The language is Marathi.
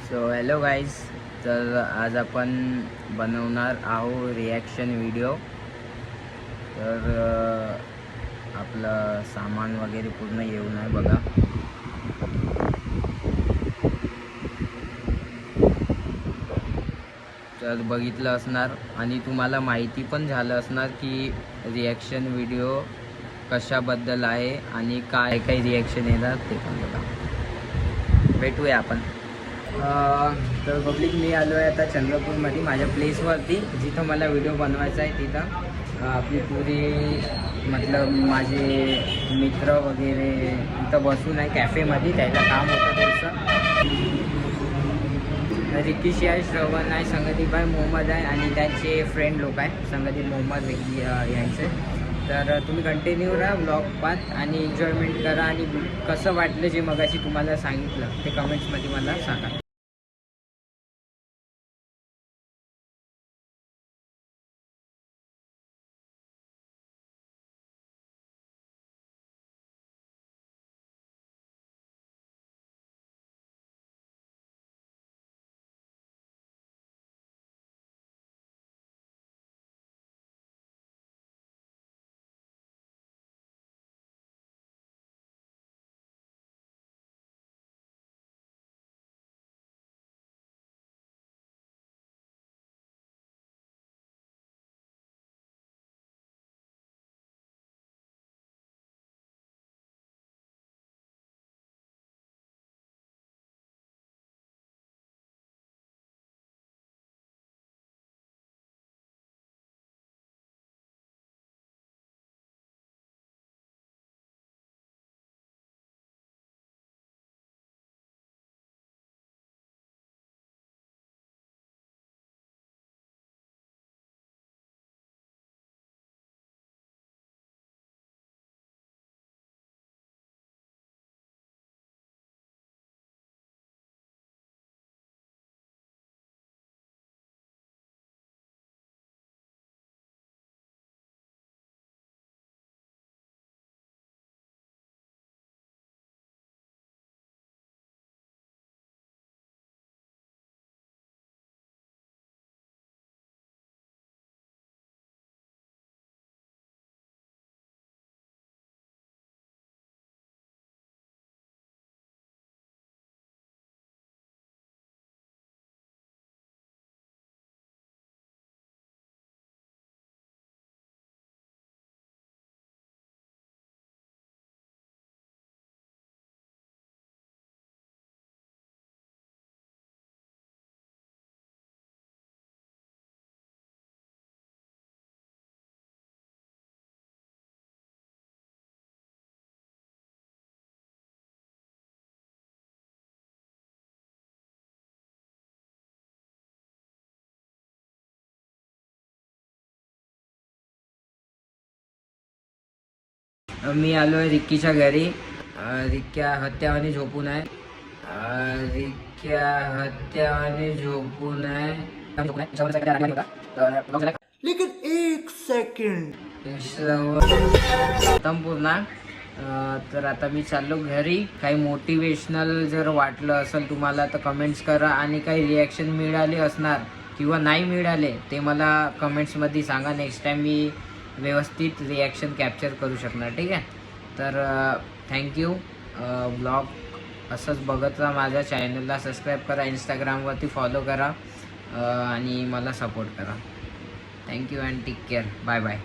सो हॅलो गाईज, तर आज आपण बनवणार आहोत रिॲक्शन व्हिडिओ. तर आपलं सामान वगैरे पूर्ण येऊन आहे बघा. तर बघितलं असणार आणि तुम्हाला माहिती पण झालं असणार की रिॲक्शन व्हिडिओ कशाबद्दल आहे आणि काय काय रिॲक्शन येणार ते पण बघा. भेटूया आपण. तर पब्लिक मी आलो आहे आता चंद्रपूरमध्ये माझ्या प्लेसवरती, जिथं मला व्हिडिओ बनवायचा आहे. तिथं आपली पुरी मतलब माझे मित्र वगैरे इथं बसून आहे कॅफेमध्ये. त्याला काम होतं थोडंसं. रिकीशी आहे, श्रवण आहे, संगदीप आहे, मोहम्मद आहे आणि त्यांचे फ्रेंड लोक आहे संगदीप मोहम्मद यांचे. तर तुम्ही कंटिन्यू राहा, ब्लॉग पाहत आणि एन्जॉयमेंट करा. आणि कसं वाटलं जे मगाशी तुम्हाला सांगितलं ते कमेंट्समध्ये मला सांगा. मी आलो आहे रिक्कीच्या घरी. रिक्क्या हत्यावाने झोपून आहे. रिक्क्या हत्यावाने झोपून आहे. लेकिन एक सेकंड पूर्ण. तर आता मी चाललो घरी. काही मोटिवेशनल जर वाटलं असेल तुम्हाला तर कमेंट्स करा. आणि काही रिॲक्शन मिळाले असणार किंवा नाही मिळाले ते मला कमेंट्समध्ये सांगा. नेक्स्ट टाईम मी व्यवस्थित रिॲक्शन कॅप्चर करू शकणार. ठीक आहे. तर थँक्यू. ब्लॉग असंच बघत राहा. माझ्या चॅनलला सबस्क्राईब करा, इंस्टाग्रामवरती फॉलो करा आणि मला सपोर्ट करा. Thank you and take care. Bye bye.